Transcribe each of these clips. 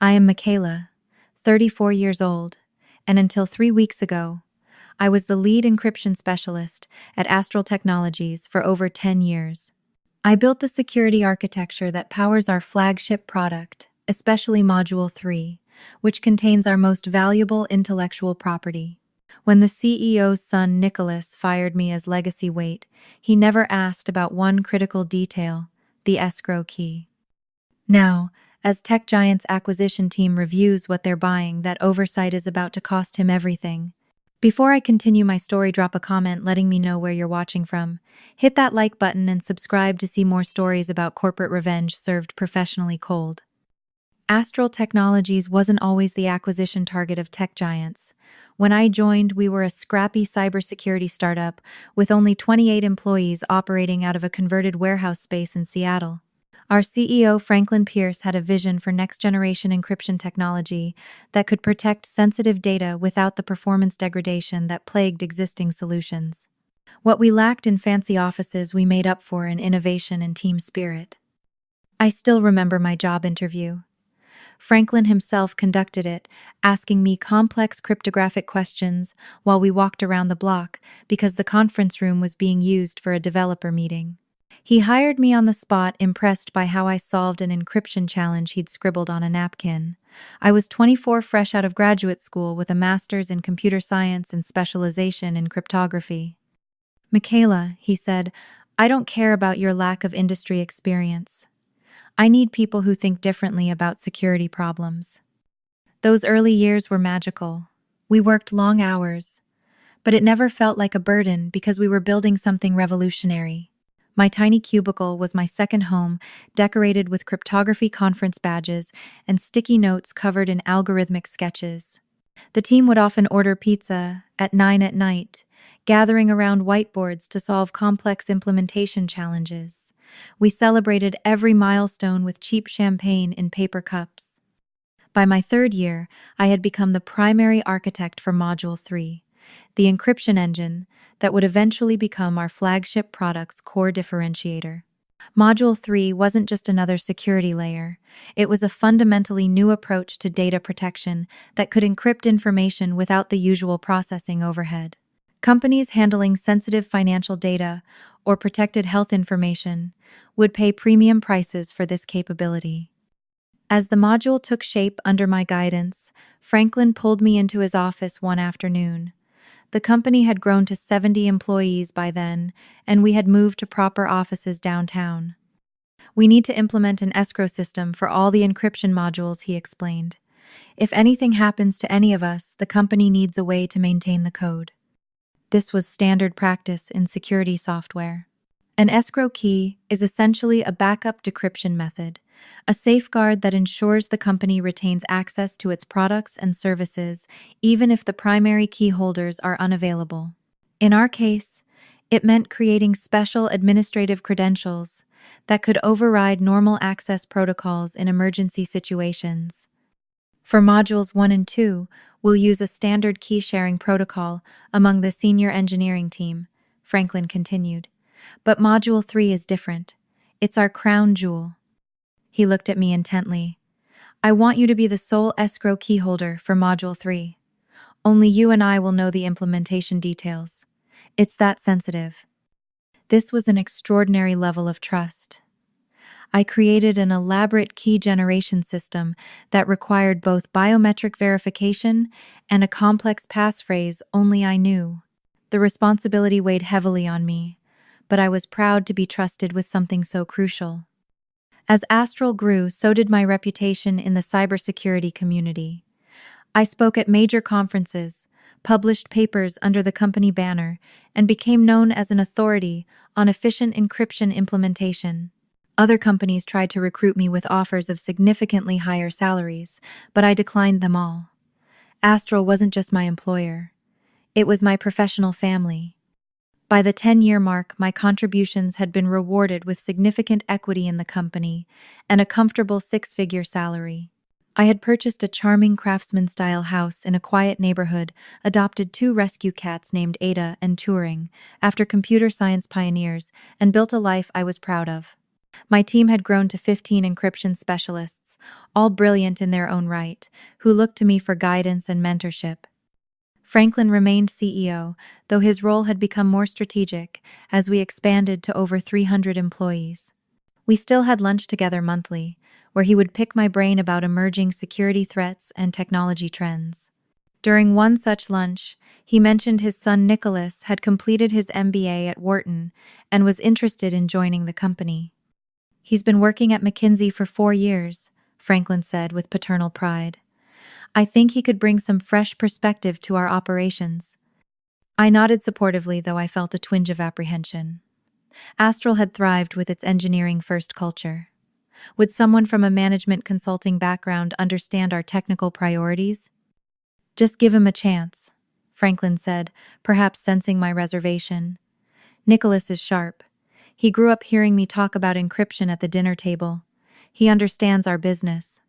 I am Michaela, 34 years old, and until 3 weeks ago, I was the lead encryption specialist at Astral Technologies for over 10 years. I built the security architecture that powers our flagship product, especially Module 3, which contains our most valuable intellectual property. When the CEO's son, Nicholas, fired me as legacy weight, he never asked about one critical detail: the escrow key. Now, as Tech Giant's acquisition team reviews what they're buying, that oversight is about to cost him everything. Before I continue my story, drop a comment letting me know where you're watching from. Hit that like button and subscribe to see more stories about corporate revenge served professionally cold. Astral Technologies wasn't always the acquisition target of Tech Giants. When I joined, we were a scrappy cybersecurity startup with only 28 employees operating out of a converted warehouse space in Seattle. Our CEO, Franklin Pierce, had a vision for next-generation encryption technology that could protect sensitive data without the performance degradation that plagued existing solutions. What we lacked in fancy offices, we made up for in innovation and team spirit. I still remember my job interview. Franklin himself conducted it, asking me complex cryptographic questions while we walked around the block because the conference room was being used for a developer meeting. He hired me on the spot, impressed by how I solved an encryption challenge he'd scribbled on a napkin. I was 24, fresh out of graduate school with a master's in computer science and specialization in cryptography. "Michaela," he said, "I don't care about your lack of industry experience. I need people who think differently about security problems." Those early years were magical. We worked long hours, but it never felt like a burden because we were building something revolutionary. My tiny cubicle was my second home, decorated with cryptography conference badges and sticky notes covered in algorithmic sketches. The team would often order pizza at 9 at night, gathering around whiteboards to solve complex implementation challenges. We celebrated every milestone with cheap champagne in paper cups. By my third year, I had become the primary architect for Module 3, the encryption engine that would eventually become our flagship product's core differentiator. Module 3 wasn't just another security layer. It was a fundamentally new approach to data protection that could encrypt information without the usual processing overhead. Companies handling sensitive financial data or protected health information would pay premium prices for this capability. As the module took shape under my guidance, Franklin pulled me into his office one afternoon. The company had grown to 70 employees by then, and we had moved to proper offices downtown. "We need to implement an escrow system for all the encryption modules," he explained. "If anything happens to any of us, the company needs a way to maintain the code." This was standard practice in security software. An escrow key is essentially a backup decryption method, a safeguard that ensures the company retains access to its products and services even if the primary key holders are unavailable. In our case, it meant creating special administrative credentials that could override normal access protocols in emergency situations. For Modules 1 and 2, we'll use a standard key sharing protocol among the senior engineering team, Franklin continued. But Module 3 is different. It's our crown jewel. He looked at me intently. "I want you to be the sole escrow key holder for Module 3. Only you and I will know the implementation details. It's that sensitive." This was an extraordinary level of trust. I created an elaborate key generation system that required both biometric verification and a complex passphrase only I knew. The responsibility weighed heavily on me, but I was proud to be trusted with something so crucial. As Astral grew, so did my reputation in the cybersecurity community. I spoke at major conferences, published papers under the company banner, and became known as an authority on efficient encryption implementation. Other companies tried to recruit me with offers of significantly higher salaries, but I declined them all. Astral wasn't just my employer. It was my professional family. By the 10-year mark, my contributions had been rewarded with significant equity in the company and a comfortable 6-figure salary. I had purchased a charming craftsman-style house in a quiet neighborhood, adopted 2 rescue cats named Ada and Turing, after computer science pioneers, and built a life I was proud of. My team had grown to 15 encryption specialists, all brilliant in their own right, who looked to me for guidance and mentorship. Franklin remained CEO, though his role had become more strategic as we expanded to over 300 employees. We still had lunch together monthly, where he would pick my brain about emerging security threats and technology trends. During one such lunch, he mentioned his son Nicholas had completed his MBA at Wharton and was interested in joining the company. "He's been working at McKinsey for 4 years," Franklin said with paternal pride. "I think he could bring some fresh perspective to our operations." I nodded supportively, though I felt a twinge of apprehension. Astral had thrived with its engineering-first culture. Would someone from a management consulting background understand our technical priorities? "Just give him a chance," Franklin said, perhaps sensing my reservation. "Nicholas is sharp. He grew up hearing me talk about encryption at the dinner table. He understands our business."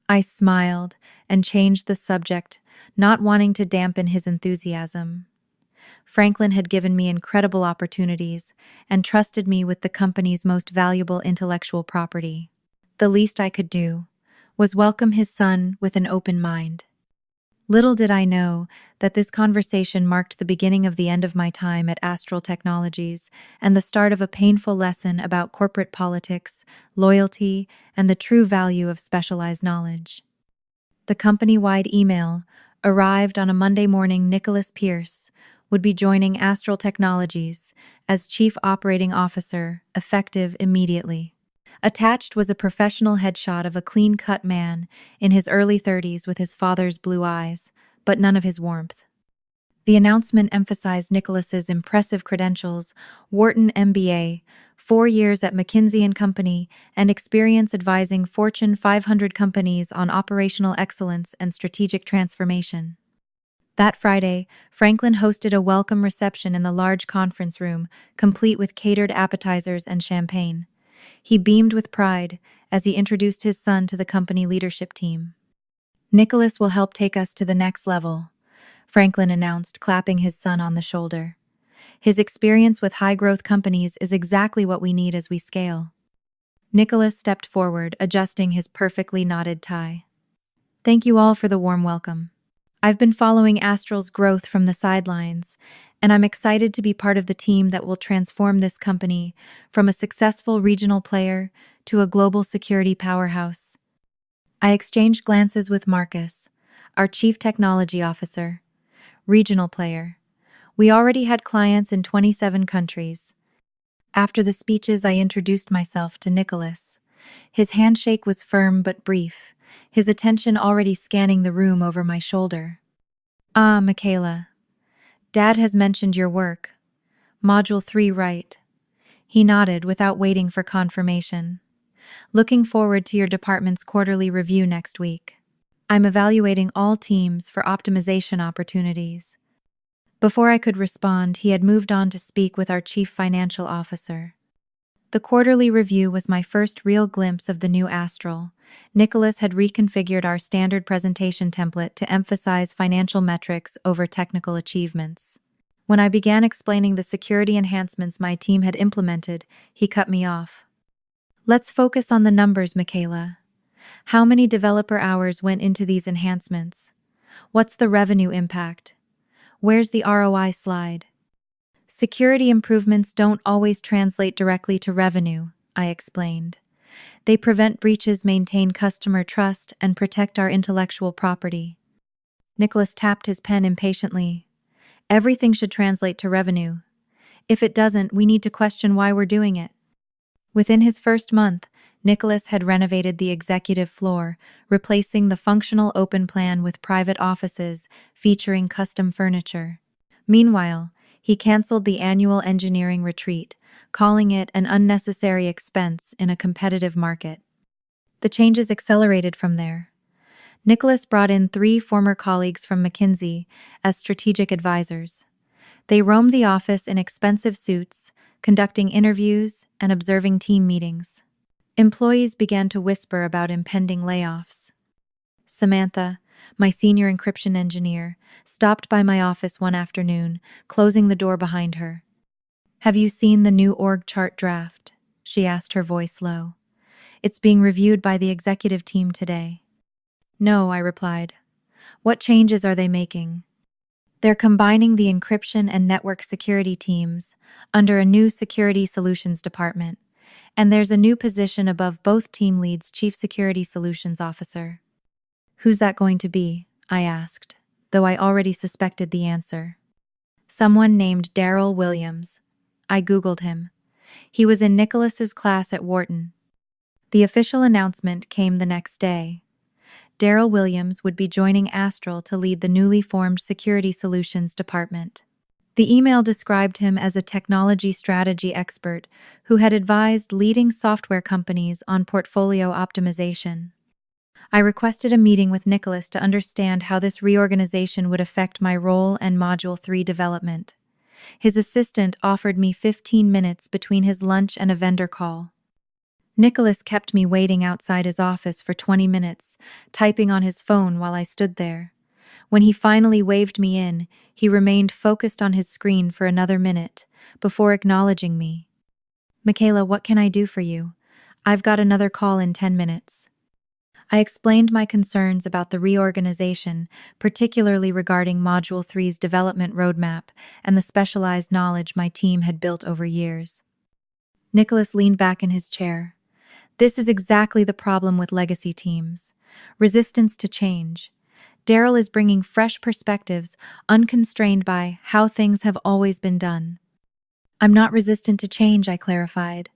I smiled and changed the subject, not wanting to dampen his enthusiasm. Franklin had given me incredible opportunities and trusted me with the company's most valuable intellectual property. The least I could do was welcome his son with an open mind. Little did I know that this conversation marked the beginning of the end of my time at Astral Technologies and the start of a painful lesson about corporate politics, loyalty, and the true value of specialized knowledge. The company-wide email arrived on a Monday morning. Nicholas Pierce would be joining Astral Technologies as Chief Operating Officer, effective immediately. Attached was a professional headshot of a clean-cut man in his early 30s with his father's blue eyes, but none of his warmth. The announcement emphasized Nicholas's impressive credentials: Wharton MBA, 4 years at McKinsey & Company, and experience advising Fortune 500 companies on operational excellence and strategic transformation. That Friday, Franklin hosted a welcome reception in the large conference room, complete with catered appetizers and champagne. He beamed with pride as he introduced his son to the company leadership team. "Nicholas will help take us to the next level," Franklin announced, clapping his son on the shoulder. "His experience with high-growth companies is exactly what we need as we scale." Nicholas stepped forward, adjusting his perfectly knotted tie. "Thank you all for the warm welcome. I've been following Astral's growth from the sidelines, and I'm excited to be part of the team that will transform this company from a successful regional player to a global security powerhouse." I exchanged glances with Marcus, our Chief Technology Officer. Regional player. We already had clients in 27 countries. After the speeches, I introduced myself to Nicholas. His handshake was firm but brief, his attention already scanning the room over my shoulder. "Ah, Michaela. Dad has mentioned your work. Module 3, right?" He nodded without waiting for confirmation. "Looking forward to your department's quarterly review next week. I'm evaluating all teams for optimization opportunities." Before I could respond, he had moved on to speak with our Chief Financial Officer. The quarterly review was my first real glimpse of the new Astral. Nicholas had reconfigured our standard presentation template to emphasize financial metrics over technical achievements. When I began explaining the security enhancements my team had implemented, he cut me off. "Let's focus on the numbers, Michaela. How many developer hours went into these enhancements? What's the revenue impact? Where's the ROI slide?" "Security improvements don't always translate directly to revenue," I explained. "They prevent breaches, maintain customer trust, and protect our intellectual property." Nicholas tapped his pen impatiently. "Everything should translate to revenue. If it doesn't, we need to question why we're doing it." Within his first month, Nicholas had renovated the executive floor, replacing the functional open plan with private offices featuring custom furniture. Meanwhile, he canceled the annual engineering retreat, calling it an unnecessary expense in a competitive market. The changes accelerated from there. Nicholas brought in 3 former colleagues from McKinsey as strategic advisors. They roamed the office in expensive suits, conducting interviews and observing team meetings. Employees began to whisper about impending layoffs. Samantha, my senior encryption engineer, stopped by my office one afternoon, closing the door behind her. "Have you seen the new org chart draft?" she asked, her voice low. It's being reviewed by the executive team today. No, I replied. What changes are they making? They're combining the encryption and network security teams under a new security solutions department, and there's a new position above both team leads, Chief Security Solutions Officer. Who's that going to be? I asked, though I already suspected the answer. Someone named Daryl Williams. I Googled him. He was in Nicholas's class at Wharton. The official announcement came the next day. Daryl Williams would be joining Astral to lead the newly formed Security Solutions Department. The email described him as a technology strategy expert who had advised leading software companies on portfolio optimization. I requested a meeting with Nicholas to understand how this reorganization would affect my role and Module 3 development. His assistant offered me 15 minutes between his lunch and a vendor call. Nicholas kept me waiting outside his office for 20 minutes, typing on his phone while I stood there. When he finally waved me in, he remained focused on his screen for another minute, before acknowledging me. Michaela, what can I do for you? I've got another call in 10 minutes. I explained my concerns about the reorganization, particularly regarding Module 3's development roadmap and the specialized knowledge my team had built over years. Nicholas leaned back in his chair. This is exactly the problem with legacy teams. Resistance to change. Daryl is bringing fresh perspectives, unconstrained by how things have always been done. I'm not resistant to change, I clarified.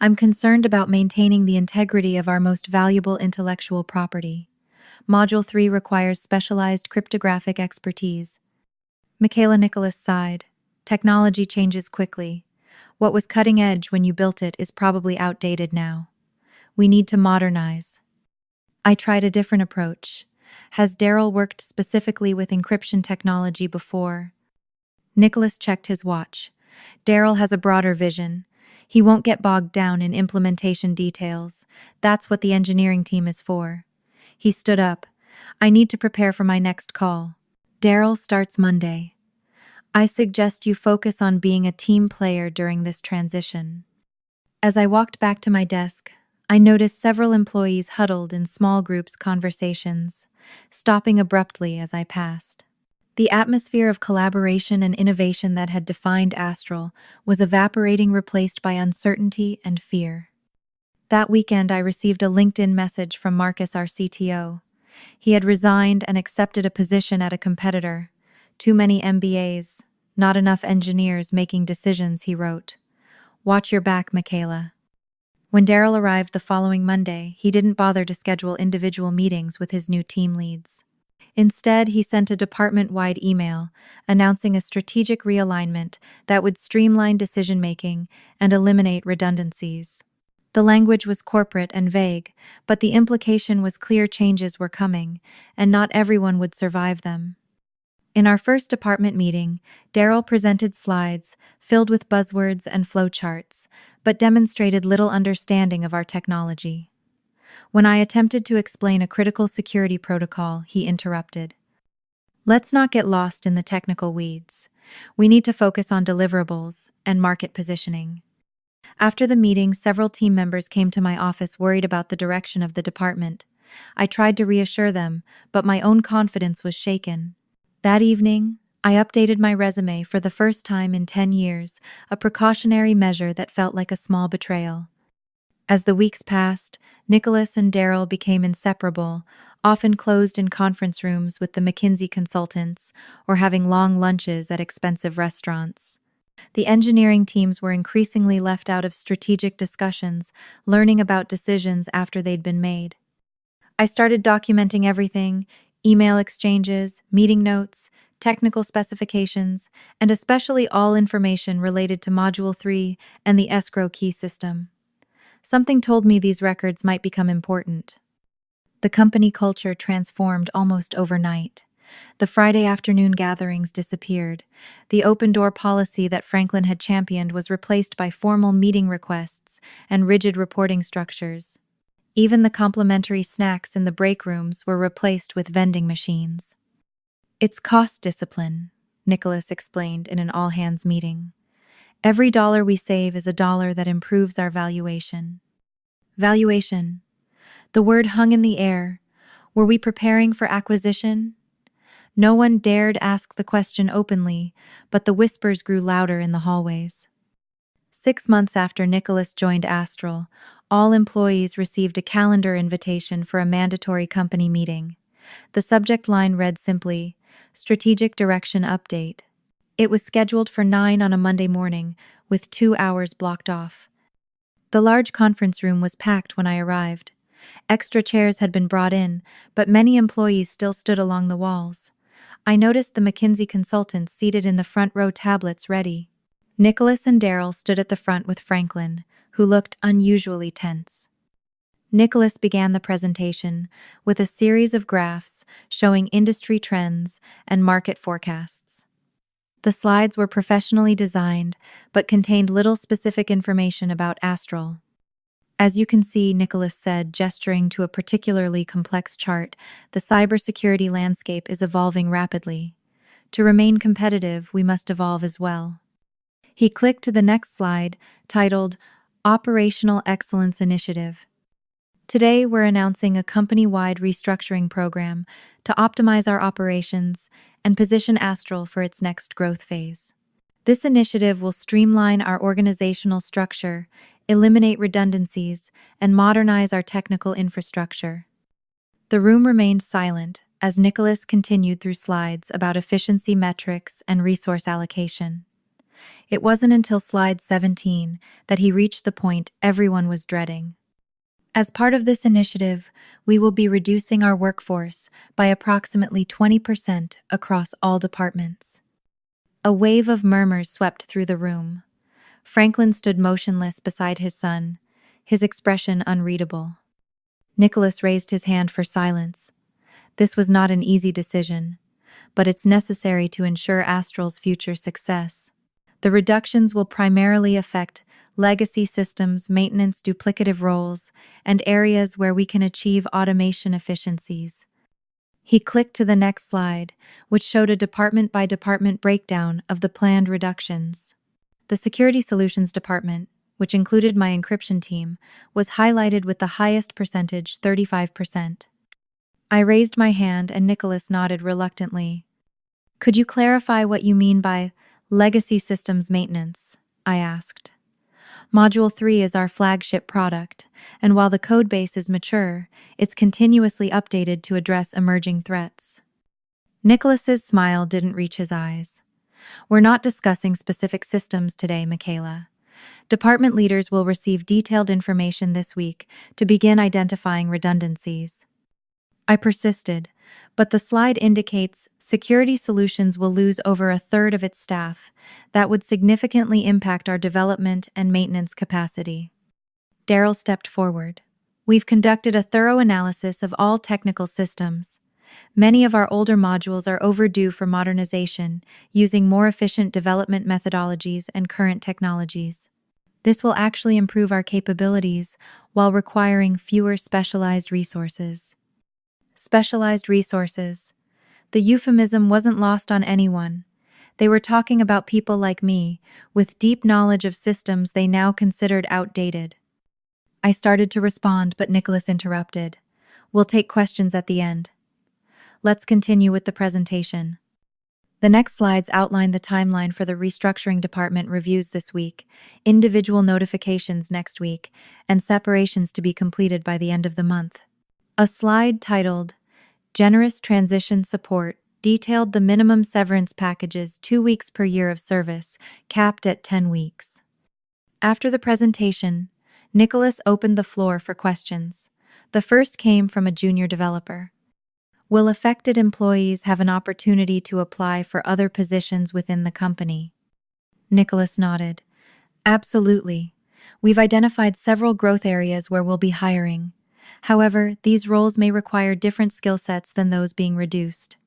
I'm concerned about maintaining the integrity of our most valuable intellectual property. Module 3 requires specialized cryptographic expertise. Michaela. Nicholas sighed. Technology changes quickly. What was cutting edge when you built it is probably outdated now. We need to modernize. I tried a different approach. Has Daryl worked specifically with encryption technology before? Nicholas checked his watch. Daryl has a broader vision. He won't get bogged down in implementation details. That's what the engineering team is for. He stood up. I need to prepare for my next call. Daryl starts Monday. I suggest you focus on being a team player during this transition. As I walked back to my desk, I noticed several employees huddled in small groups conversations, stopping abruptly as I passed. The atmosphere of collaboration and innovation that had defined Astral was evaporating, replaced by uncertainty and fear. That weekend, I received a LinkedIn message from Marcus, our CTO. He had resigned and accepted a position at a competitor. Too many MBAs, not enough engineers making decisions, he wrote. Watch your back, Michaela. When Daryl arrived the following Monday, he didn't bother to schedule individual meetings with his new team leads. Instead, he sent a department-wide email announcing a strategic realignment that would streamline decision-making and eliminate redundancies. The language was corporate and vague, but the implication was clear: changes were coming, and not everyone would survive them. In our first department meeting, Daryl presented slides filled with buzzwords and flowcharts, but demonstrated little understanding of our technology. When I attempted to explain a critical security protocol, he interrupted. Let's not get lost in the technical weeds. We need to focus on deliverables and market positioning. After the meeting, several team members came to my office worried about the direction of the department. I tried to reassure them, but my own confidence was shaken. That evening, I updated my resume for the first time in 10 years, a precautionary measure that felt like a small betrayal. As the weeks passed, Nicholas and Daryl became inseparable, often closed in conference rooms with the McKinsey consultants or having long lunches at expensive restaurants. The engineering teams were increasingly left out of strategic discussions, learning about decisions after they'd been made. I started documenting everything: email exchanges, meeting notes, technical specifications, and especially all information related to Module 3 and the Escrow key system. Something told me these records might become important. The company culture transformed almost overnight. The Friday afternoon gatherings disappeared. The open-door policy that Franklin had championed was replaced by formal meeting requests and rigid reporting structures. Even the complimentary snacks in the break rooms were replaced with vending machines. It's cost discipline, Nicholas explained in an all-hands meeting. Every dollar we save is a dollar that improves our valuation. Valuation. The word hung in the air. Were we preparing for acquisition? No one dared ask the question openly, but the whispers grew louder in the hallways. 6 months after Nicholas joined Astral, all employees received a calendar invitation for a mandatory company meeting. The subject line read simply, Strategic Direction Update. It was scheduled for 9 on a Monday morning, with 2 hours blocked off. The large conference room was packed when I arrived. Extra chairs had been brought in, but many employees still stood along the walls. I noticed the McKinsey consultants seated in the front row, tablets ready. Nicholas and Daryl stood at the front with Franklin, who looked unusually tense. Nicholas began the presentation with a series of graphs showing industry trends and market forecasts. The slides were professionally designed, but contained little specific information about Astral. As you can see, Nicholas said, gesturing to a particularly complex chart, the cybersecurity landscape is evolving rapidly. To remain competitive, we must evolve as well. He clicked to the next slide, titled Operational Excellence Initiative. Today, we're announcing a company-wide restructuring program to optimize our operations and position Astral for its next growth phase. This initiative will streamline our organizational structure, eliminate redundancies, and modernize our technical infrastructure. The room remained silent as Nicholas continued through slides about efficiency metrics and resource allocation. It wasn't until slide 17 that he reached the point everyone was dreading. As part of this initiative, we will be reducing our workforce by approximately 20% across all departments. A wave of murmurs swept through the room. Franklin stood motionless beside his son, his expression unreadable. Nicholas raised his hand for silence. This was not an easy decision, but it's necessary to ensure Astral's future success. The reductions will primarily affect legacy systems, maintenance, duplicative roles, and areas where we can achieve automation efficiencies. He clicked to the next slide, which showed a department-by-department breakdown of the planned reductions. The Security Solutions Department, which included my encryption team, was highlighted with the highest percentage, 35%. I raised my hand and Nicholas nodded reluctantly. Could you clarify what you mean by legacy systems maintenance? I asked. Module 3 is our flagship product, and while the codebase is mature, it's continuously updated to address emerging threats. Nicholas's smile didn't reach his eyes. We're not discussing specific systems today, Michaela. Department leaders will receive detailed information this week to begin identifying redundancies. I persisted, but the slide indicates Security Solutions will lose over a third of its staff. That would significantly impact our development and maintenance capacity. Daryl stepped forward. We've conducted a thorough analysis of all technical systems. Many of our older modules are overdue for modernization, using more efficient development methodologies and current technologies. This will actually improve our capabilities while requiring fewer specialized resources. Specialized resources. The euphemism wasn't lost on anyone. They were talking about people like me, with deep knowledge of systems they now considered outdated. I started to respond, but Nicholas interrupted. We'll take questions at the end. Let's continue with the presentation. The next slides outline the timeline for the restructuring department reviews this week, individual notifications next week, and separations to be completed by the end of the month. A slide titled, Generous Transition Support, detailed the minimum severance packages 2 weeks per year of service, capped at 10 weeks. After the presentation, Nicholas opened the floor for questions. The first came from a junior developer. Will affected employees have an opportunity to apply for other positions within the company? Nicholas nodded. Absolutely. We've identified several growth areas where we'll be hiring. However, these roles may require different skill sets than those being reduced.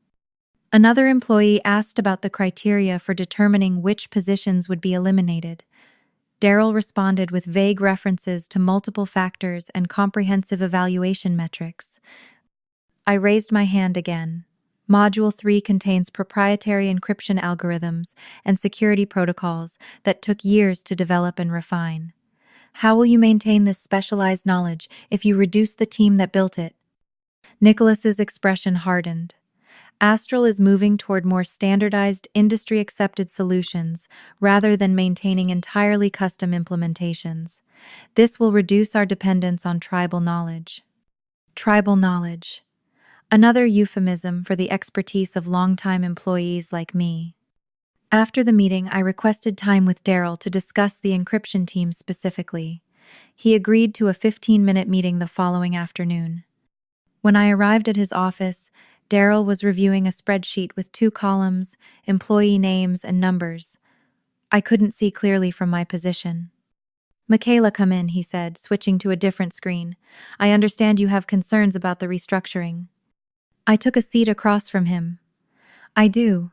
Another employee asked about the criteria for determining which positions would be eliminated. Daryl responded with vague references to multiple factors and comprehensive evaluation metrics. I raised my hand again. Module 3 contains proprietary encryption algorithms and security protocols that took years to develop and refine. How will you maintain this specialized knowledge if you reduce the team that built it? Nicholas's expression hardened. Astral is moving toward more standardized, industry-accepted solutions rather than maintaining entirely custom implementations. This will reduce our dependence on tribal knowledge. Tribal knowledge. Another euphemism for the expertise of longtime employees like me. After the meeting, I requested time with Daryl to discuss the encryption team specifically. He agreed to a 15-minute meeting the following afternoon. When I arrived at his office, Daryl was reviewing a spreadsheet with 2 columns, employee names and numbers. I couldn't see clearly from my position. "Michaela, come in," he said, switching to a different screen. "I understand you have concerns about the restructuring." I took a seat across from him. "I do.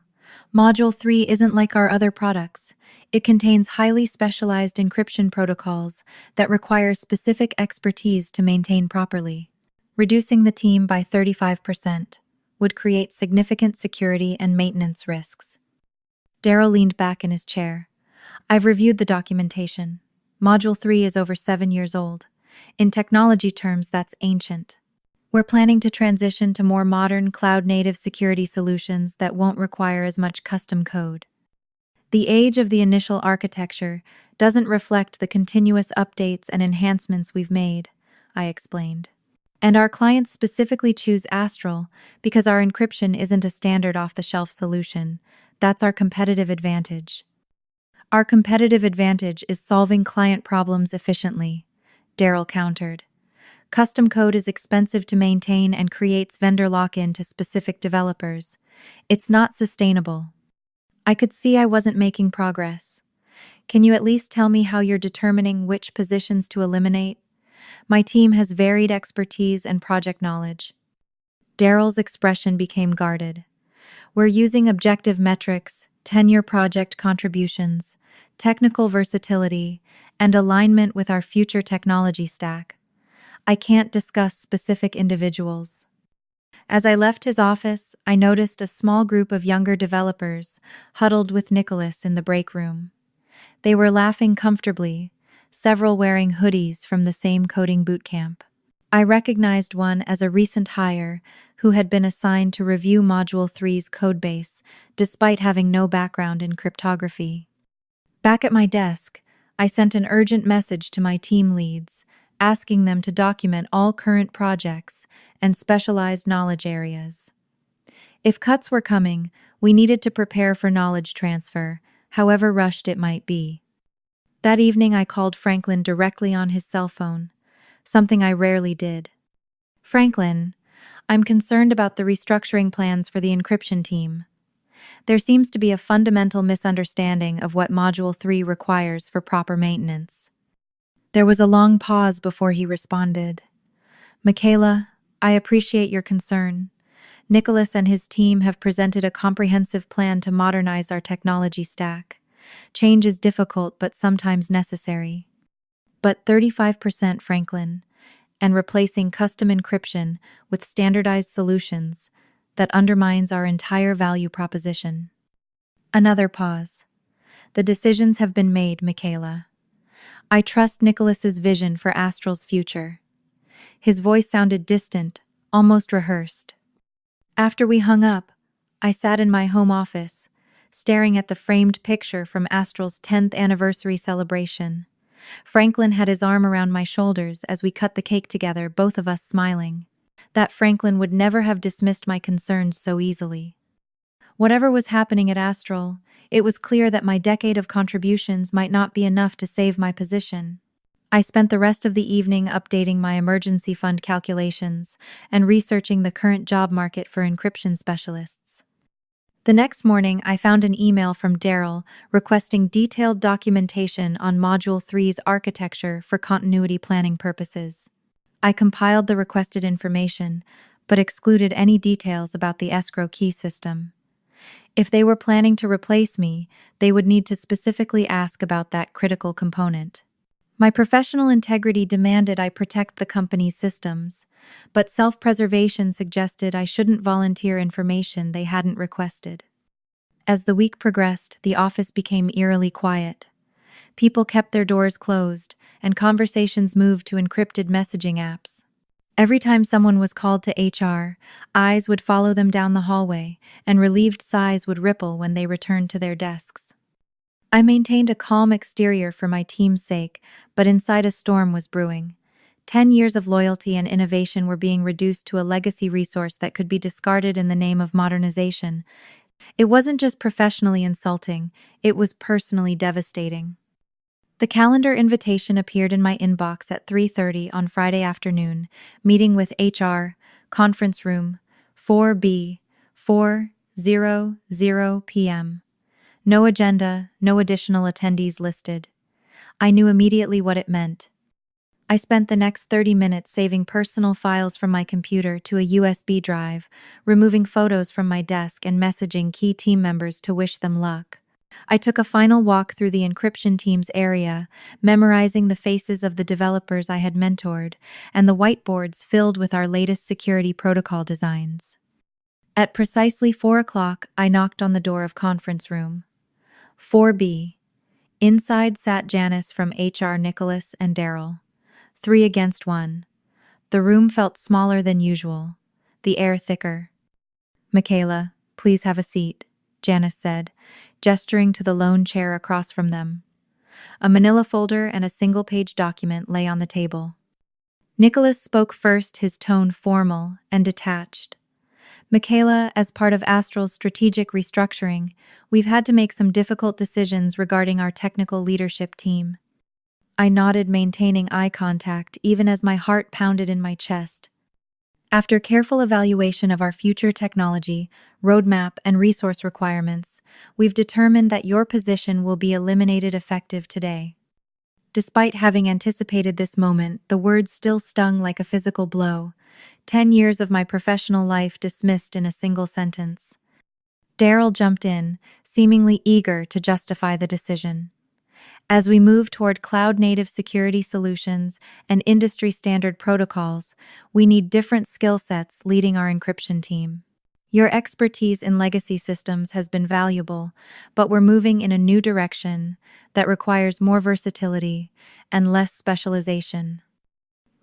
Module 3 isn't like our other products. It contains highly specialized encryption protocols that require specific expertise to maintain properly. Reducing the team by 35% would create significant security and maintenance risks." Daryl leaned back in his chair. "I've reviewed the documentation. Module 3 is over 7 years old. In technology terms, that's ancient. We're planning to transition to more modern, cloud-native security solutions that won't require as much custom code. The age of the initial architecture doesn't reflect the continuous updates and enhancements we've made," I explained. "And our clients specifically choose Astral because our encryption isn't a standard off-the-shelf solution. That's our competitive advantage." "Our competitive advantage is solving client problems efficiently," Daryl countered. "Custom code is expensive to maintain and creates vendor lock-in to specific developers. It's not sustainable." I could see I wasn't making progress. "Can you at least tell me how you're determining which positions to eliminate? My team has varied expertise and project knowledge." Daryl's expression became guarded. "We're using objective metrics, tenure, project contributions, technical versatility, and alignment with our future technology stack. I can't discuss specific individuals." As I left his office, I noticed a small group of younger developers huddled with Nicholas in the break room. They were laughing comfortably, several wearing hoodies from the same coding bootcamp. I recognized one as a recent hire who had been assigned to review Module 3's codebase despite having no background in cryptography. Back at my desk, I sent an urgent message to my team leads, asking them to document all current projects and specialized knowledge areas. If cuts were coming, we needed to prepare for knowledge transfer, however rushed it might be. That evening, I called Franklin directly on his cell phone, something I rarely did. "Franklin, I'm concerned about the restructuring plans for the encryption team. There seems to be a fundamental misunderstanding of what Module 3 requires for proper maintenance." There was a long pause before he responded. "Michaela, I appreciate your concern. Nicholas and his team have presented a comprehensive plan to modernize our technology stack. Change is difficult but sometimes necessary. But 35%, Franklin, and replacing custom encryption with standardized solutions that undermines our entire value proposition." Another pause. "The decisions have been made, Michaela. I trust Nicholas's vision for Astral's future." His voice sounded distant, almost rehearsed. After we hung up, I sat in my home office, staring at the framed picture from Astral's 10th anniversary celebration. Franklin had his arm around my shoulders as we cut the cake together, both of us smiling. That Franklin would never have dismissed my concerns so easily. Whatever was happening at Astral, it was clear that my decade of contributions might not be enough to save my position. I spent the rest of the evening updating my emergency fund calculations and researching the current job market for encryption specialists. The next morning, I found an email from Daryl requesting detailed documentation on Module 3's architecture for continuity planning purposes. I compiled the requested information, but excluded any details about the Escrow key system. If they were planning to replace me, they would need to specifically ask about that critical component. My professional integrity demanded I protect the company's systems, but self-preservation suggested I shouldn't volunteer information they hadn't requested. As the week progressed, the office became eerily quiet. People kept their doors closed, and conversations moved to encrypted messaging apps. Every time someone was called to HR, eyes would follow them down the hallway, and relieved sighs would ripple when they returned to their desks. I maintained a calm exterior for my team's sake, but inside a storm was brewing. 10 years of loyalty and innovation were being reduced to a legacy resource that could be discarded in the name of modernization. It wasn't just professionally insulting, it was personally devastating. The calendar invitation appeared in my inbox at 3:30 on Friday afternoon, meeting with HR, conference room, 4B, 4:00 p.m. No agenda, no additional attendees listed. I knew immediately what it meant. I spent the next 30 minutes saving personal files from my computer to a USB drive, removing photos from my desk and messaging key team members to wish them luck. I took a final walk through the encryption team's area, memorizing the faces of the developers I had mentored and the whiteboards filled with our latest security protocol designs. At precisely 4 o'clock, I knocked on the door of conference room 4B. Inside sat Janice from HR, Nicholas, and Daryl. 3 against 1. The room felt smaller than usual, the air thicker. "Michaela, please have a seat," Janice said, gesturing to the lone chair across from them. A manila folder and a single-page document lay on the table. Nicholas spoke first, his tone formal and detached. "Michaela, as part of Astral's strategic restructuring, we've had to make some difficult decisions regarding our technical leadership team." I nodded, maintaining eye contact, even as my heart pounded in my chest. "After careful evaluation of our future technology, roadmap, and resource requirements, we've determined that your position will be eliminated effective today." Despite having anticipated this moment, the words still stung like a physical blow. 10 years of my professional life dismissed in a single sentence. Daryl jumped in, seemingly eager to justify the decision. As we move toward cloud-native security solutions and industry-standard protocols, we need different skill sets leading our encryption team. Your expertise in legacy systems has been valuable, but we're moving in a new direction that requires more versatility and less specialization.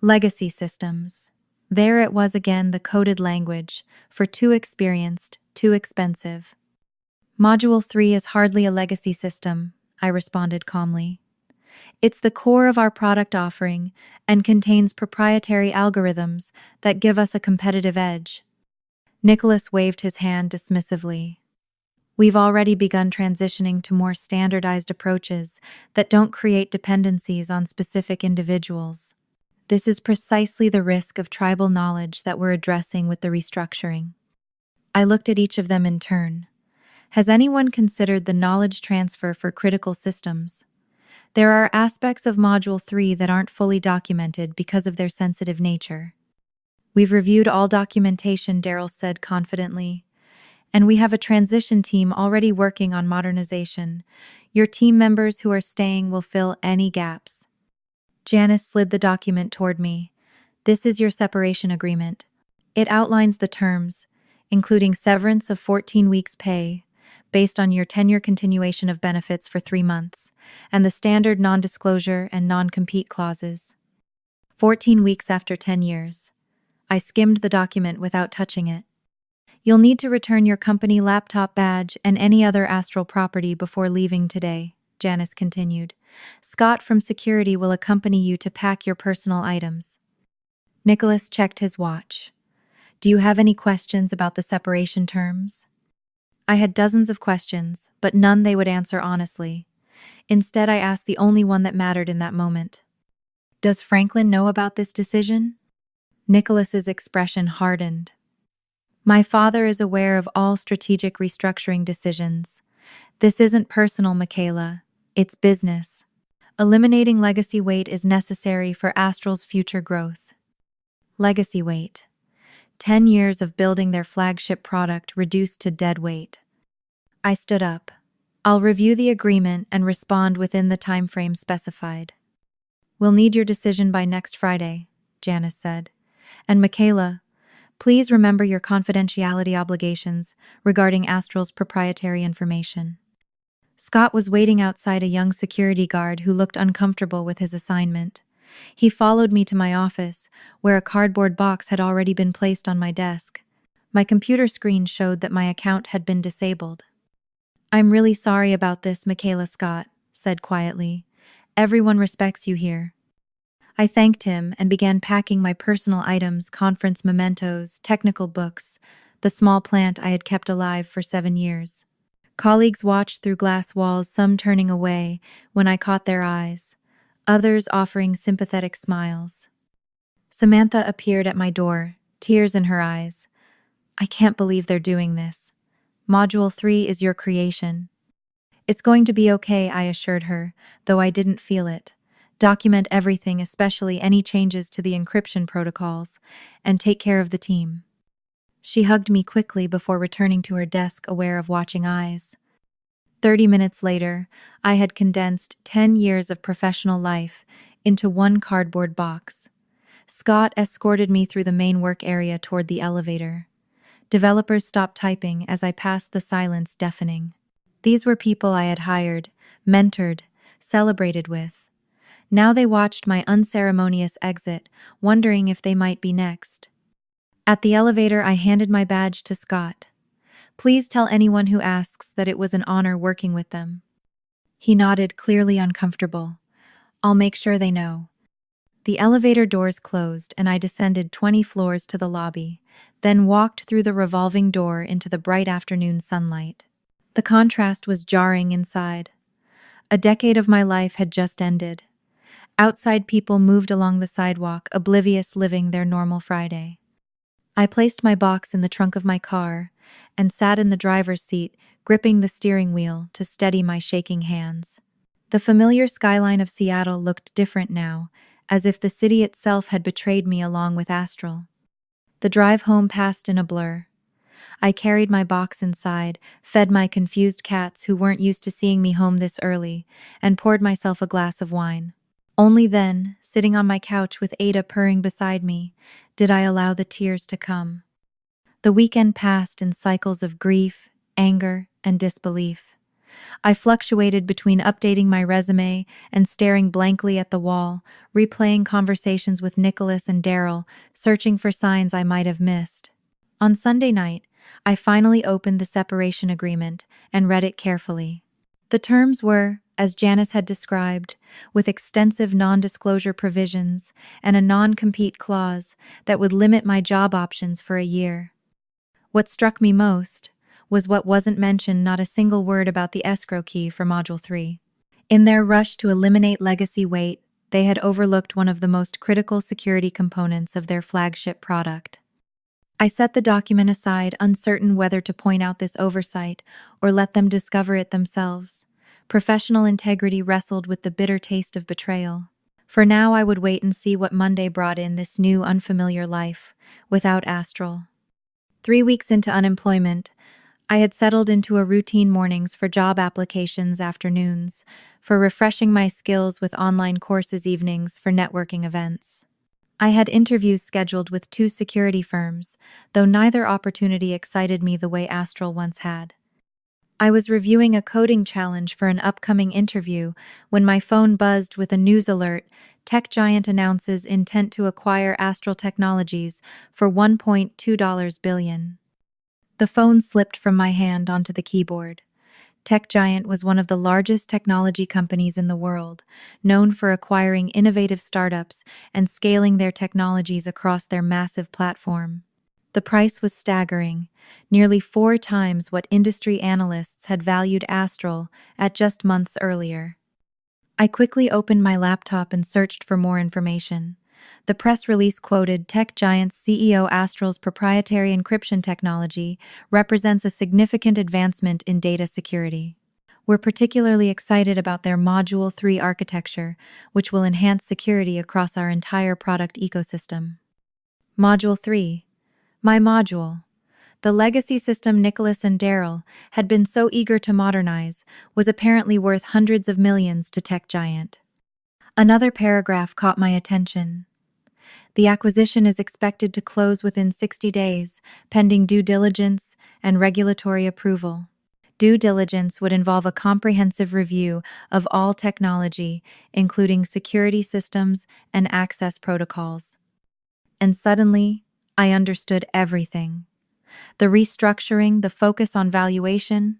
Legacy systems. There it was again, the coded language, for too experienced, too expensive. "Module 3 is hardly a legacy system," I responded calmly. "It's the core of our product offering and contains proprietary algorithms that give us a competitive edge." Nicholas waved his hand dismissively. "We've already begun transitioning to more standardized approaches that don't create dependencies on specific individuals. This is precisely the risk of tribal knowledge that we're addressing with the restructuring." I looked at each of them in turn. Has anyone considered the knowledge transfer for critical systems? There are aspects of Module 3 that aren't fully documented because of their sensitive nature. "We've reviewed all documentation," Daryl said confidently, "and we have a transition team already working on modernization. Your team members who are staying will fill any gaps." Janice slid the document toward me. "This is your separation agreement. It outlines the terms, including severance of 14 weeks' pay, based on your tenure, continuation of benefits for 3 months, and the standard non-disclosure and non-compete clauses. 14 weeks after 10 years. I skimmed the document without touching it. "You'll need to return your company laptop badge and any other Astral property before leaving today," Janice continued. "Scott from security will accompany you to pack your personal items." Nicholas checked his watch. "Do you have any questions about the separation terms?" I had dozens of questions, but none they would answer honestly. Instead, I asked the only one that mattered in that moment. "Does Franklin know about this decision?" Nicholas's expression hardened. "My father is aware of all strategic restructuring decisions. This isn't personal, Michaela. It's business. Eliminating legacy weight is necessary for Astral's future growth." Legacy weight. 10 years of building their flagship product reduced to dead weight. I stood up. "I'll review the agreement and respond within the timeframe specified." We'll need your decision by next Friday, Janice said. And Michaela, please remember your confidentiality obligations regarding Astral's proprietary information. Scott was waiting outside a young security guard who looked uncomfortable with his assignment. He followed me to my office, where a cardboard box had already been placed on my desk. My computer screen showed that my account had been disabled. I'm really sorry about this, Michaela, Scott said quietly. Everyone respects you here. I thanked him and began packing my personal items, conference mementos, technical books, the small plant I had kept alive for 7 years. Colleagues watched through glass walls, some turning away when I caught their eyes, others offering sympathetic smiles. Samantha appeared at my door, tears in her eyes. I can't believe they're doing this. Module 3 is your creation. It's going to be okay, I assured her, though I didn't feel it. Document everything, especially any changes to the encryption protocols, and take care of the team. She hugged me quickly before returning to her desk, aware of watching eyes. 30 minutes later, I had condensed 10 years of professional life into one cardboard box. Scott escorted me through the main work area toward the elevator. Developers stopped typing as I passed, the silence deafening. These were people I had hired, mentored, celebrated with. Now they watched my unceremonious exit, wondering if they might be next. At the elevator, I handed my badge to Scott. Please tell anyone who asks that it was an honor working with them. He nodded, clearly uncomfortable. I'll make sure they know. The elevator doors closed and I descended 20 floors to the lobby, then walked through the revolving door into the bright afternoon sunlight. The contrast was jarring inside. A decade of my life had just ended. Outside, people moved along the sidewalk, oblivious, living their normal Friday. I placed my box in the trunk of my car and sat in the driver's seat, gripping the steering wheel to steady my shaking hands. The familiar skyline of Seattle looked different now, as if the city itself had betrayed me along with Astral. The drive home passed in a blur. I carried my box inside, fed my confused cats who weren't used to seeing me home this early, and poured myself a glass of wine. Only then, sitting on my couch with Ada purring beside me, did I allow the tears to come. The weekend passed in cycles of grief, anger, and disbelief. I fluctuated between updating my resume and staring blankly at the wall, replaying conversations with Nicholas and Daryl, searching for signs I might have missed. On Sunday night, I finally opened the separation agreement and read it carefully. The terms were, as Janice had described, with extensive non-disclosure provisions and a non-compete clause that would limit my job options for a year. What struck me most was what wasn't mentioned, not a single word about the escrow key for Module 3. In their rush to eliminate legacy weight, they had overlooked one of the most critical security components of their flagship product. I set the document aside, uncertain whether to point out this oversight or let them discover it themselves. Professional integrity wrestled with the bitter taste of betrayal. For now, I would wait and see what Monday brought in this new, unfamiliar life, without Astral. 3 weeks into unemployment, I had settled into a routine mornings for job applications, afternoons for refreshing my skills with online courses, evenings for networking events. I had interviews scheduled with 2 security firms, though neither opportunity excited me the way Astral once had. I was reviewing a coding challenge for an upcoming interview when my phone buzzed with a news alert. Tech giant announces intent to acquire Astral Technologies for $1.2 billion. The phone slipped from my hand onto the keyboard. Tech Giant was one of the largest technology companies in the world, known for acquiring innovative startups and scaling their technologies across their massive platform. The price was staggering, nearly 4 times what industry analysts had valued Astral at just months earlier. I quickly opened my laptop and searched for more information. The press release quoted Tech Giant's CEO Astral's proprietary encryption technology represents a significant advancement in data security. We're particularly excited about their Module 3 architecture, which will enhance security across our entire product ecosystem. Module 3. My module. The legacy system Nicholas and Daryl had been so eager to modernize was apparently worth hundreds of millions to Tech Giant. Another paragraph caught my attention. The acquisition is expected to close within 60 days, pending due diligence and regulatory approval. Due diligence would involve a comprehensive review of all technology, including security systems and access protocols. And suddenly, I understood everything. The restructuring, the focus on valuation,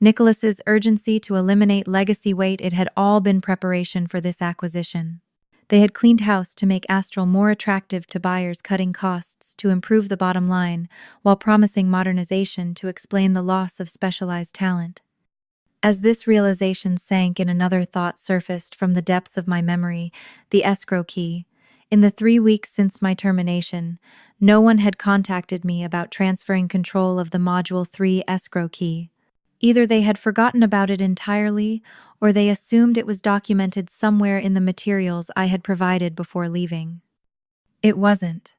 Nicholas's urgency to eliminate legacy weight, it had all been preparation for this acquisition. They had cleaned house to make Astral more attractive to buyers, cutting costs to improve the bottom line, while promising modernization to explain the loss of specialized talent. As this realization sank in, another thought surfaced from the depths of my memory: the escrow key. In the 3 weeks since my termination, no one had contacted me about transferring control of the Module 3 escrow key. Either they had forgotten about it entirely, or they assumed it was documented somewhere in the materials I had provided before leaving. It wasn't.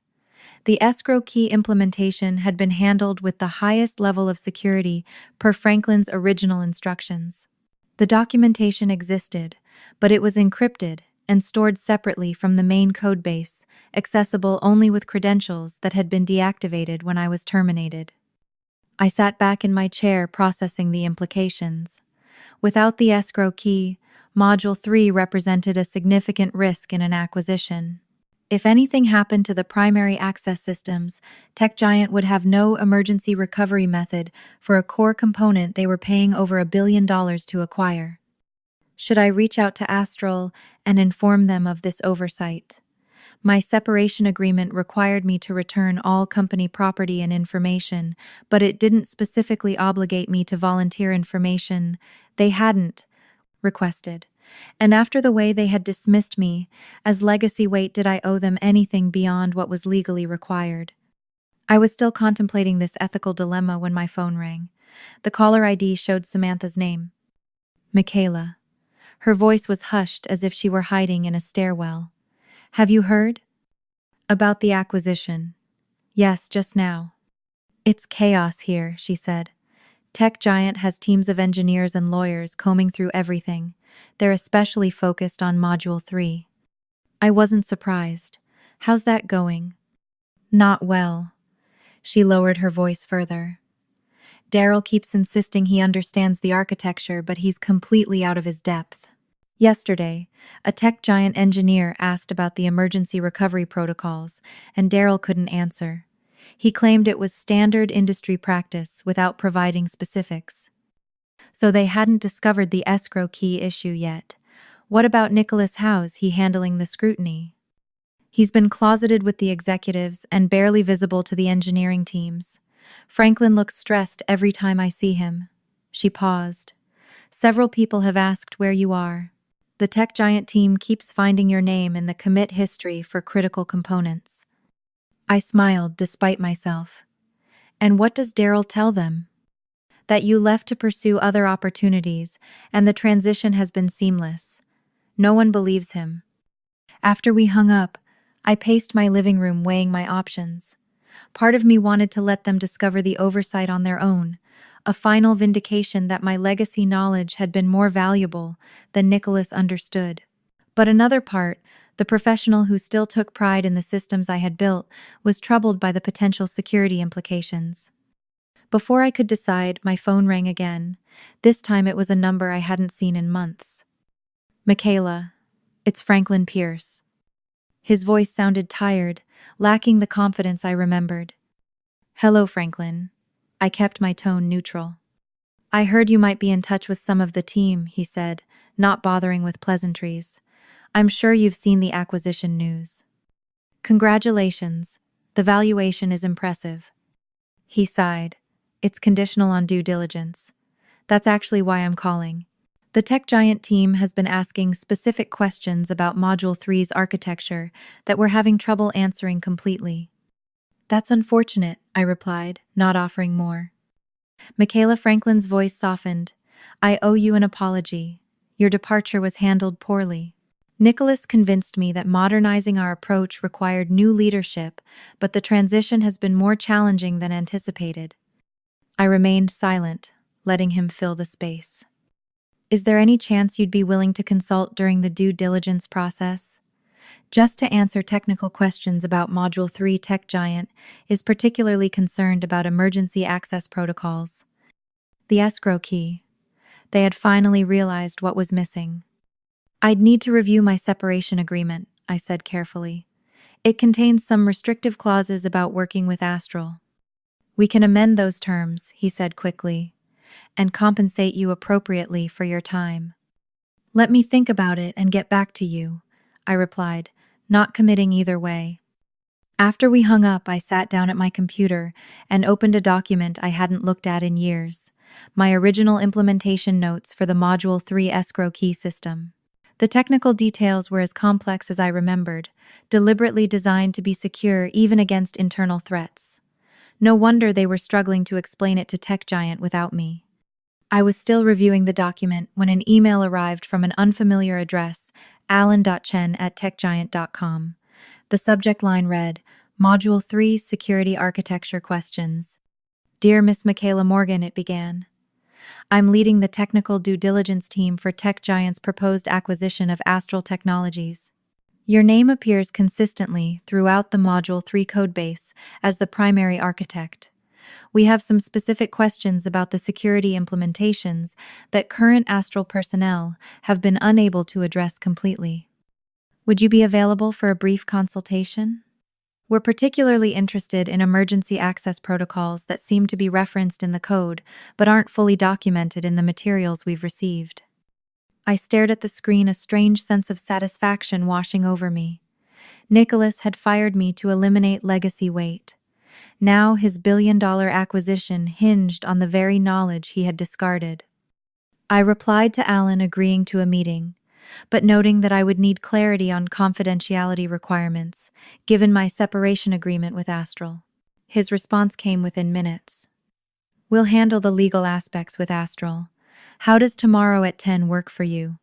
The escrow key implementation had been handled with the highest level of security per Franklin's original instructions. The documentation existed, but it was encrypted and stored separately from the main codebase, accessible only with credentials that had been deactivated when I was terminated. I sat back in my chair, processing the implications. Without the escrow key, Module 3 represented a significant risk in an acquisition. If anything happened to the primary access systems, Tech Giant would have no emergency recovery method for a core component they were paying over $1 billion to acquire. Should I reach out to Astral and inform them of this oversight? My separation agreement required me to return all company property and information, but it didn't specifically obligate me to volunteer information they hadn't requested. And after the way they had dismissed me as legacy weight, did I owe them anything beyond what was legally required? I was still contemplating this ethical dilemma when my phone rang. The caller ID showed Samantha's name: Michaela. Her voice was hushed, as if she were hiding in a stairwell. "Have you heard?" "About the acquisition?" "Yes, just now." "It's chaos here," she said. "Tech Giant has teams of engineers and lawyers combing through everything. They're especially focused on Module 3. I wasn't surprised. "How's that going?" "Not well." She lowered her voice further. "Daryl keeps insisting he understands the architecture, but he's completely out of his depth. Yesterday, a Tech Giant engineer asked about the emergency recovery protocols, and Daryl couldn't answer. He claimed it was standard industry practice without providing specifics. So they hadn't discovered the escrow key issue yet. What about Nicholas? How's he handling the scrutiny?" "He's been closeted with the executives and barely visible to the engineering teams. Franklin looks stressed every time I see him." She paused. "Several people have asked where you are. The Tech Giant team keeps finding your name in the commit history for critical components." I smiled despite myself. "And what does Daryl tell them?" "That you left to pursue other opportunities, and the transition has been seamless." No one believes him. After we hung up, I paced my living room, weighing my options. Part of me wanted to let them discover the oversight on their own, a final vindication that my legacy knowledge had been more valuable than Nicholas understood. But another part, the professional who still took pride in the systems I had built, was troubled by the potential security implications. Before I could decide, my phone rang again. This time it was a number I hadn't seen in months. "Michaela, it's Franklin Pierce." His voice sounded tired, lacking the confidence I remembered. "Hello, Franklin." I kept my tone neutral. "I heard you might be in touch with some of the team," he said, not bothering with pleasantries. "I'm sure you've seen the acquisition news." "Congratulations. The valuation is impressive." He sighed. "It's conditional on due diligence. That's actually why I'm calling. The Tech Giant team has been asking specific questions about Module 3's architecture that we're having trouble answering completely." "That's unfortunate," I replied, not offering more. Michaela Franklin's voice softened. "I owe you an apology. Your departure was handled poorly. Nicholas convinced me that modernizing our approach required new leadership, but the transition has been more challenging than anticipated." I remained silent, letting him fill the space. Is there any chance you'd be willing to consult during the due diligence process? Just to answer technical questions about Module 3, Tech Giant is particularly concerned about emergency access protocols. The escrow key. They had finally realized what was missing. I'd need to review my separation agreement, I said carefully. It contains some restrictive clauses about working with Astral. We can amend those terms, he said quickly, and compensate you appropriately for your time. Let me think about it and get back to you, I replied, not committing either way. After we hung up, I sat down at my computer and opened a document I hadn't looked at in years, my original implementation notes for the Module 3 escrow key system. The technical details were as complex as I remembered, deliberately designed to be secure even against internal threats. No wonder they were struggling to explain it to Tech Giant without me. I was still reviewing the document when an email arrived from an unfamiliar address, alan.chen@techgiant.com. The subject line read, Module 3 Security Architecture Questions. Dear Miss Michaela Morgan, it began. I'm leading the technical due diligence team for Tech Giant's proposed acquisition of Astral Technologies. Your name appears consistently throughout the Module 3 codebase as the primary architect. We have some specific questions about the security implementations that current Astral personnel have been unable to address completely. Would you be available for a brief consultation? We're particularly interested in emergency access protocols that seem to be referenced in the code but aren't fully documented in the materials we've received. I stared at the screen, a strange sense of satisfaction washing over me. Nicholas had fired me to eliminate legacy weight. Now his billion-dollar acquisition hinged on the very knowledge he had discarded. I replied to Alan agreeing to a meeting, but noting that I would need clarity on confidentiality requirements, given my separation agreement with Astral. His response came within minutes. We'll handle the legal aspects with Astral. How does tomorrow at 10 work for you?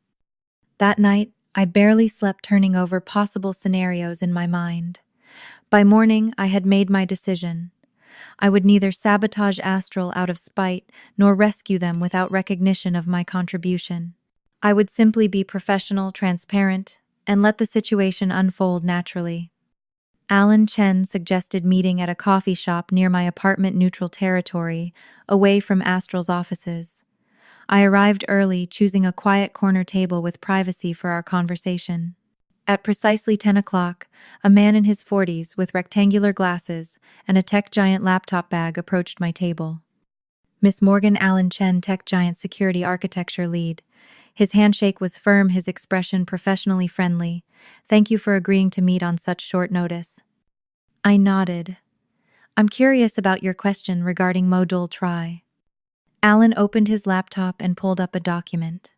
That night, I barely slept, turning over possible scenarios in my mind. By morning, I had made my decision. I would neither sabotage Astral out of spite nor rescue them without recognition of my contribution. I would simply be professional, transparent, and let the situation unfold naturally. Alan Chen suggested meeting at a coffee shop near my apartment, neutral territory, away from Astral's offices. I arrived early, choosing a quiet corner table with privacy for our conversation. At precisely 10 o'clock, a man in his 40s with rectangular glasses and a Tech Giant laptop bag approached my table. Miss Morgan, Alan Chen, Tech Giant Security Architecture Lead. His handshake was firm, his expression professionally friendly. Thank you for agreeing to meet on such short notice. I nodded. I'm curious about your question regarding Module Tri. Alan opened his laptop and pulled up a document.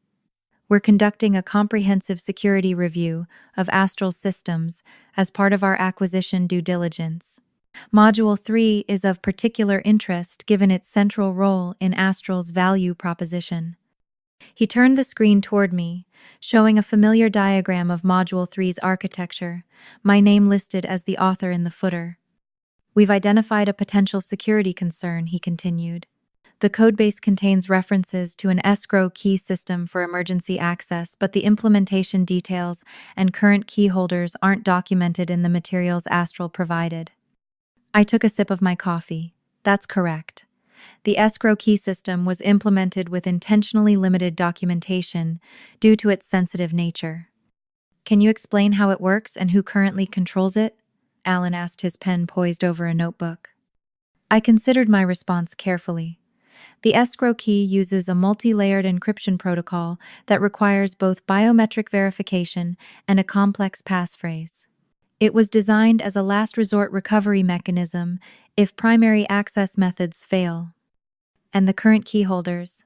We're conducting a comprehensive security review of Astral's systems as part of our acquisition due diligence. Module 3 is of particular interest given its central role in Astral's value proposition. He turned the screen toward me, showing a familiar diagram of Module 3's architecture, my name listed as the author in the footer. We've identified a potential security concern, he continued. The codebase contains references to an escrow key system for emergency access, but the implementation details and current key holders aren't documented in the materials Astral provided. I took a sip of my coffee. That's correct. The escrow key system was implemented with intentionally limited documentation due to its sensitive nature. Can you explain how it works and who currently controls it? Alan asked, his pen poised over a notebook. I considered my response carefully. The escrow key uses a multi-layered encryption protocol that requires both biometric verification and a complex passphrase. It was designed as a last resort recovery mechanism if primary access methods fail. And the current key holders.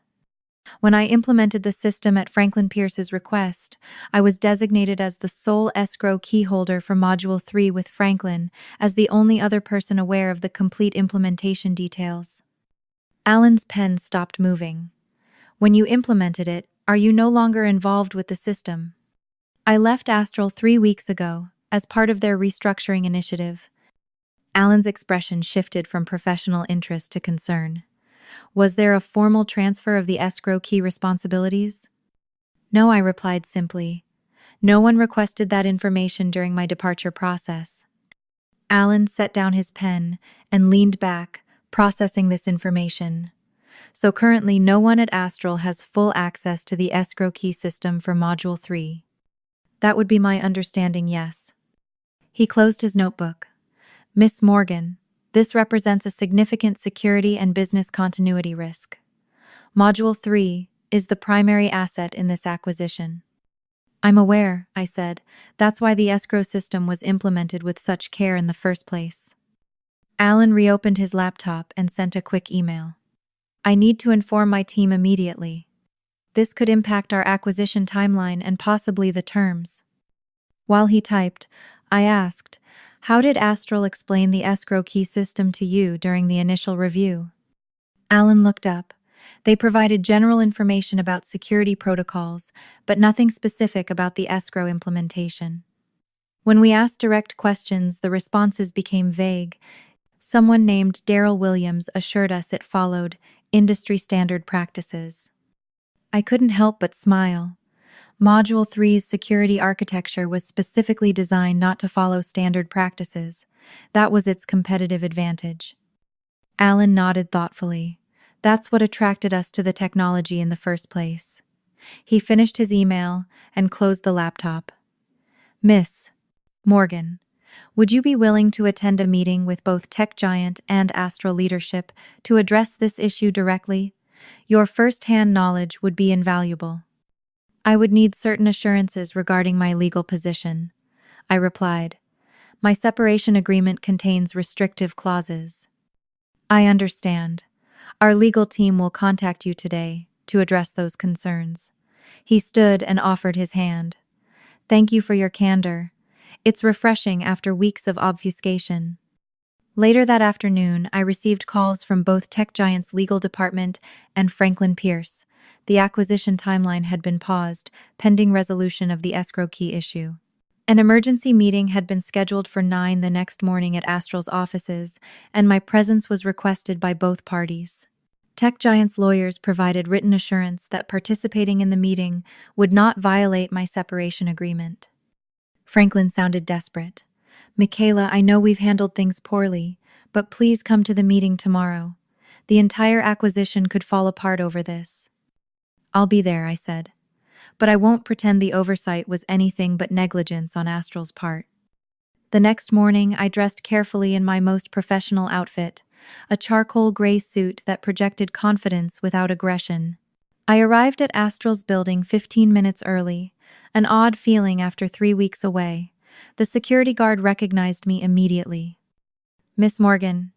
When I implemented the system at Franklin Pierce's request, I was designated as the sole escrow key holder for Module 3 with Franklin as the only other person aware of the complete implementation details. Alan's pen stopped moving. When you implemented it, are you no longer involved with the system? I left Astral 3 weeks ago as part of their restructuring initiative. Alan's expression shifted from professional interest to concern. Was there a formal transfer of the escrow key responsibilities? No, I replied simply. No one requested that information during my departure process. Alan set down his pen and leaned back, processing this information. So currently, no one at Astral has full access to the escrow key system for Module 3. That would be my understanding, yes. He closed his notebook. Miss Morgan, this represents a significant security and business continuity risk. Module 3 is the primary asset in this acquisition. I'm aware, I said. That's why the escrow system was implemented with such care in the first place. Alan reopened his laptop and sent a quick email. I need to inform my team immediately. This could impact our acquisition timeline and possibly the terms. While he typed, I asked, how did Astral explain the escrow key system to you during the initial review? Alan looked up. They provided general information about security protocols, but nothing specific about the escrow implementation. When we asked direct questions, the responses became vague. Someone named Daryl Williams assured us it followed industry standard practices. I couldn't help but smile. Module 3's security architecture was specifically designed not to follow standard practices. That was its competitive advantage. Alan nodded thoughtfully. That's what attracted us to the technology in the first place. He finished his email and closed the laptop. Miss Morgan, would you be willing to attend a meeting with both Tech Giant and Astral leadership to address this issue directly? Your first-hand knowledge would be invaluable. I would need certain assurances regarding my legal position, I replied. My separation agreement contains restrictive clauses. I understand. Our legal team will contact you today to address those concerns. He stood and offered his hand. Thank you for your candor. It's refreshing after weeks of obfuscation. Later that afternoon, I received calls from both Tech Giant's legal department and Franklin Pierce. The acquisition timeline had been paused, pending resolution of the escrow key issue. An emergency meeting had been scheduled for 9 the next morning at Astral's offices, and my presence was requested by both parties. Tech Giant's lawyers provided written assurance that participating in the meeting would not violate my separation agreement. Franklin sounded desperate. Michaela, I know we've handled things poorly, but please come to the meeting tomorrow. The entire acquisition could fall apart over this. I'll be there, I said. But I won't pretend the oversight was anything but negligence on Astral's part. The next morning, I dressed carefully in my most professional outfit, a charcoal gray suit that projected confidence without aggression. I arrived at Astral's building 15 minutes early, an odd feeling after 3 weeks away. The security guard recognized me immediately. Miss Morgan,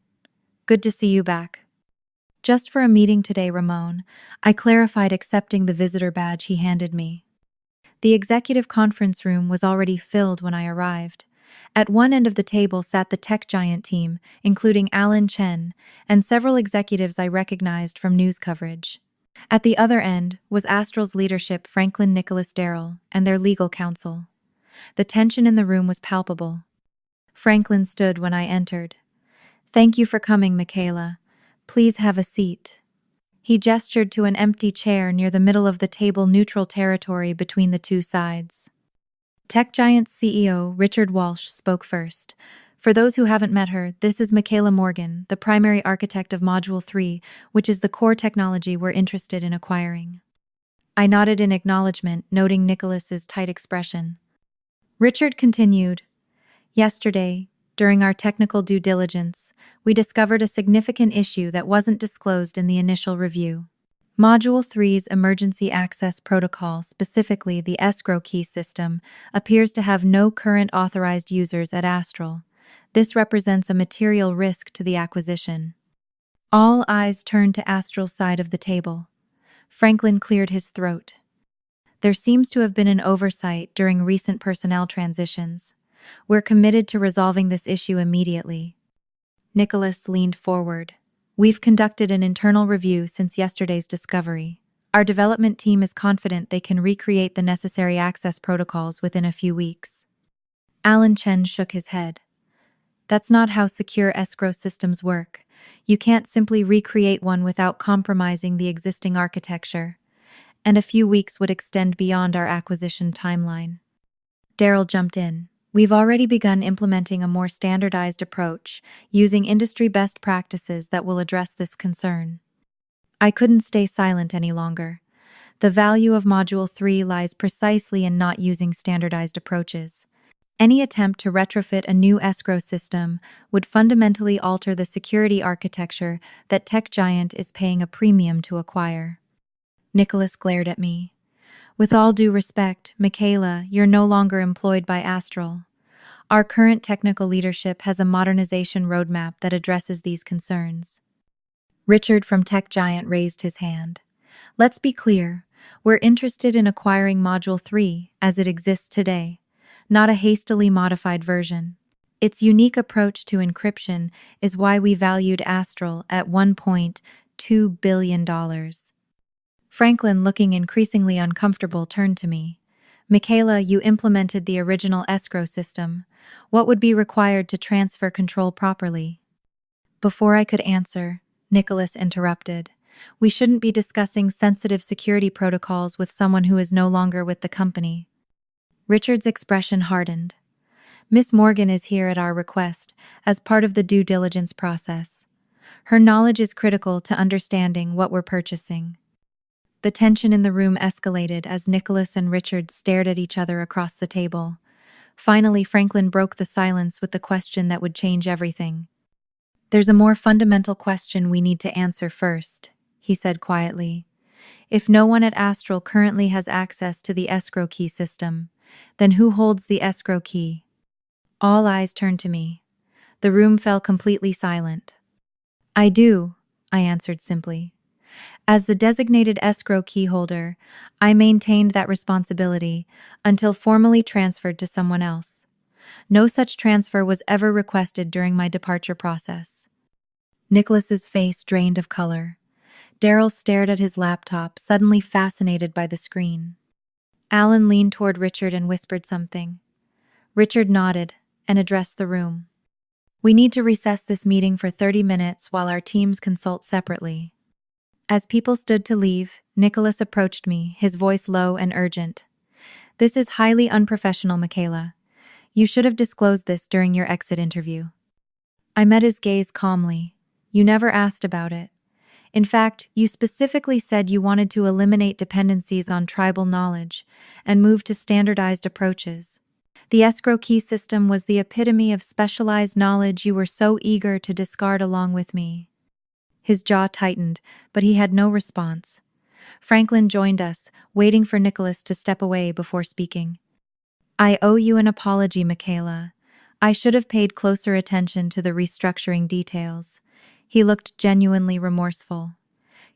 good to see you back. Just for a meeting today, Ramon, I clarified, accepting the visitor badge he handed me. The executive conference room was already filled when I arrived. At one end of the table sat the Tech Giant team, including Alan Chen, and several executives I recognized from news coverage. At the other end was Astral's leadership, Franklin Nicholas Darrell, and their legal counsel. The tension in the room was palpable. Franklin stood when I entered. Thank you for coming, Michaela. Please have a seat. He gestured to an empty chair near the middle of the table, neutral territory between the two sides. Tech Giant's CEO, Richard Walsh, spoke first. For those who haven't met her, this is Michaela Morgan, the primary architect of Module 3, which is the core technology we're interested in acquiring. I nodded in acknowledgement, noting Nicholas's tight expression. Richard continued, Yesterday, during our technical due diligence, we discovered a significant issue that wasn't disclosed in the initial review. Module 3's emergency access protocol, specifically the escrow key system, appears to have no current authorized users at Astral. This represents a material risk to the acquisition. All eyes turned to Astral's side of the table. Franklin cleared his throat. There seems to have been an oversight during recent personnel transitions. We're committed to resolving this issue immediately. Nicholas leaned forward. We've conducted an internal review since yesterday's discovery. Our development team is confident they can recreate the necessary access protocols within a few weeks. Alan Chen shook his head. That's not how secure escrow systems work. You can't simply recreate one without compromising the existing architecture. and a few weeks would extend beyond our acquisition timeline. Daryl jumped in. We've already begun implementing a more standardized approach, using industry best practices that will address this concern. I couldn't stay silent any longer. The value of Module 3 lies precisely in not using standardized approaches. Any attempt to retrofit a new escrow system would fundamentally alter the security architecture that tech giant is paying a premium to acquire. Nicholas glared at me. With all due respect, Michaela, you're no longer employed by Astral. Our current technical leadership has a modernization roadmap that addresses these concerns. Richard from Tech Giant raised his hand. Let's be clear, we're interested in acquiring Module 3 as it exists today, not a hastily modified version. Its unique approach to encryption is why we valued Astral at $1.2 billion. Franklin, looking increasingly uncomfortable, turned to me. Michaela, you implemented the original escrow system. What would be required to transfer control properly? Before I could answer, Nicholas interrupted. We shouldn't be discussing sensitive security protocols with someone who is no longer with the company. Richard's expression hardened. Miss Morgan is here at our request, as part of the due diligence process. Her knowledge is critical to understanding what we're purchasing. The tension in the room escalated as Nicholas and Richard stared at each other across the table. Finally, Franklin broke the silence with the question that would change everything. There's a more fundamental question we need to answer first, he said quietly. If no one at Astral currently has access to the escrow key system, then who holds the escrow key? All eyes turned to me. The room fell completely silent. I do, I answered simply. As the designated escrow key holder, I maintained that responsibility until formally transferred to someone else. No such transfer was ever requested during my departure process. Nicholas's face drained of color. Daryl stared at his laptop, suddenly fascinated by the screen. Alan leaned toward Richard and whispered something. Richard nodded and addressed the room. We need to recess this meeting for 30 minutes while our teams consult separately. As people stood to leave, Nicholas approached me, his voice low and urgent. This is highly unprofessional, Michaela. You should have disclosed this during your exit interview. I met his gaze calmly. You never asked about it. In fact, you specifically said you wanted to eliminate dependencies on tribal knowledge and move to standardized approaches. The escrow key system was the epitome of specialized knowledge you were so eager to discard along with me. His jaw tightened, but he had no response. Franklin joined us, waiting for Nicholas to step away before speaking. I owe you an apology, Michaela. I should have paid closer attention to the restructuring details. He looked genuinely remorseful.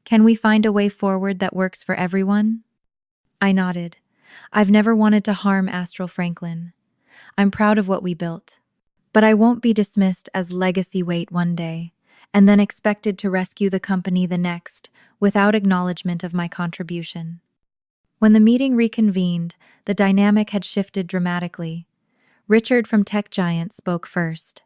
Can we find a way forward that works for everyone? I nodded. I've never wanted to harm Astral, Franklin. I'm proud of what we built. But I won't be dismissed as legacy weight one day, and then expected to rescue the company the next, without acknowledgement of my contribution. When the meeting reconvened, the dynamic had shifted dramatically. Richard from Tech Giant spoke first.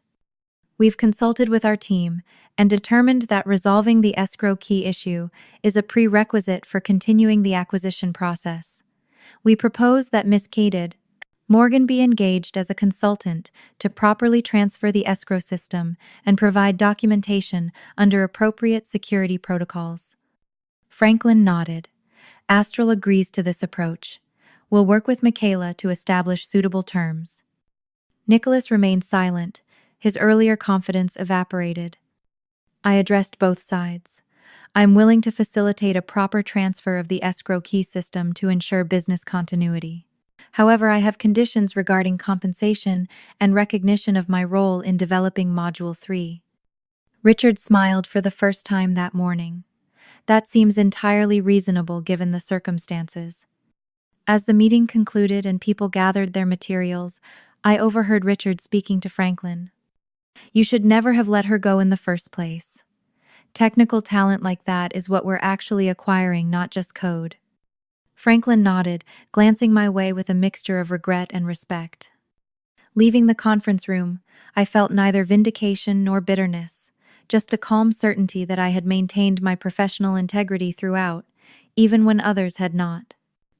We've consulted with our team and determined that resolving the escrow key issue is a prerequisite for continuing the acquisition process. We propose that Ms. Morgan be engaged as a consultant to properly transfer the escrow system and provide documentation under appropriate security protocols. Franklin nodded. Astral agrees to this approach. We'll work with Michaela to establish suitable terms. Nicholas remained silent. His earlier confidence evaporated. I addressed both sides. I'm willing to facilitate a proper transfer of the escrow key system to ensure business continuity. However, I have conditions regarding compensation and recognition of my role in developing Module 3. Richard smiled for the first time that morning. That seems entirely reasonable given the circumstances. As the meeting concluded and people gathered their materials, I overheard Richard speaking to Franklin. You should never have let her go in the first place. Technical talent like that is what we're actually acquiring, not just code. Franklin nodded, glancing my way with a mixture of regret and respect. Leaving the conference room, I felt neither vindication nor bitterness, just a calm certainty that I had maintained my professional integrity throughout, even when others had not.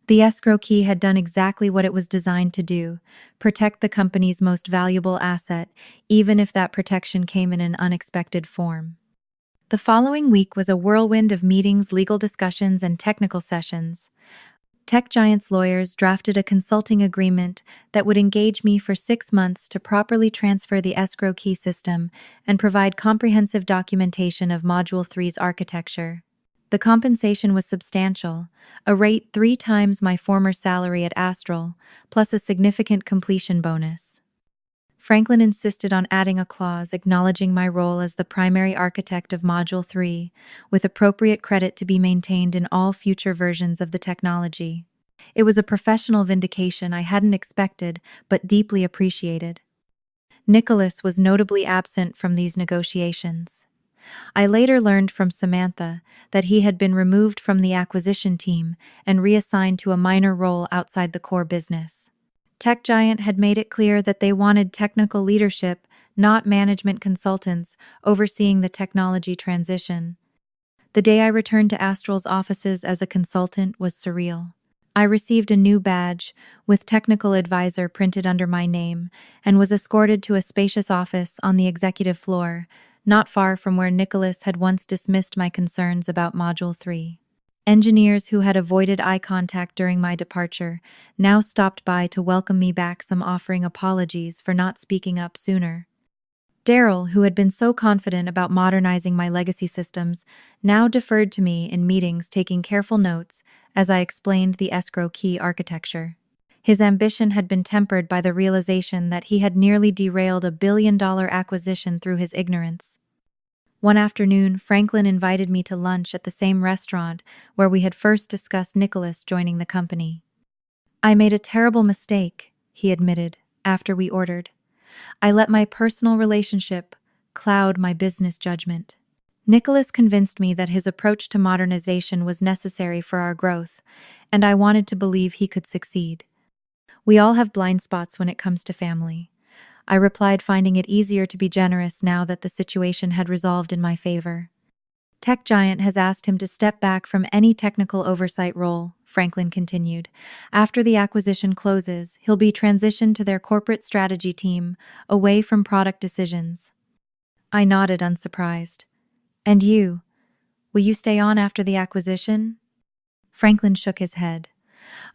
The escrow key had done exactly what it was designed to do: protect the company's most valuable asset, even if that protection came in an unexpected form. The following week was a whirlwind of meetings, legal discussions, and technical sessions. Tech Giant's lawyers drafted a consulting agreement that would engage me for 6 months to properly transfer the escrow key system and provide comprehensive documentation of Module 3's architecture. The compensation was substantial, a rate 3 times my former salary at Astral, plus a significant completion bonus. Franklin insisted on adding a clause acknowledging my role as the primary architect of Module 3, with appropriate credit to be maintained in all future versions of the technology. It was a professional vindication I hadn't expected, but deeply appreciated. Nicholas was notably absent from these negotiations. I later learned from Samantha that he had been removed from the acquisition team and reassigned to a minor role outside the core business. Tech Giant had made it clear that they wanted technical leadership, not management consultants, overseeing the technology transition. The day I returned to Astral's offices as a consultant was surreal. I received a new badge, with technical advisor printed under my name, and was escorted to a spacious office on the executive floor, not far from where Nicholas had once dismissed my concerns about Module 3. Engineers who had avoided eye contact during my departure now stopped by to welcome me back, some offering apologies for not speaking up sooner. Daryl, who had been so confident about modernizing my legacy systems, now deferred to me in meetings, taking careful notes as I explained the escrow key architecture. His ambition had been tempered by the realization that he had nearly derailed a billion-dollar acquisition through his ignorance. One afternoon, Franklin invited me to lunch at the same restaurant where we had first discussed Nicholas joining the company. "I made a terrible mistake," he admitted, after we ordered. "I let my personal relationship cloud my business judgment." Nicholas convinced me that his approach to modernization was necessary for our growth, and I wanted to believe he could succeed. "We all have blind spots when it comes to family," I replied, finding it easier to be generous now that the situation had resolved in my favor. "Tech Giant has asked him to step back from any technical oversight role," Franklin continued. "After the acquisition closes, he'll be transitioned to their corporate strategy team, away from product decisions." I nodded, unsurprised. "And you? Will you stay on after the acquisition?" Franklin shook his head.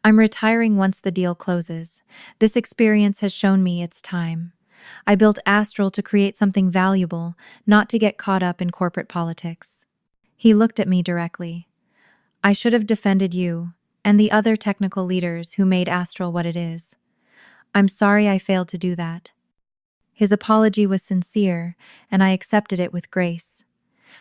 "I'm retiring once the deal closes. This experience has shown me it's time. I built Astral to create something valuable, not to get caught up in corporate politics." He looked at me directly. "I should have defended you and the other technical leaders who made Astral what it is. I'm sorry I failed to do that." His apology was sincere, and I accepted it with grace.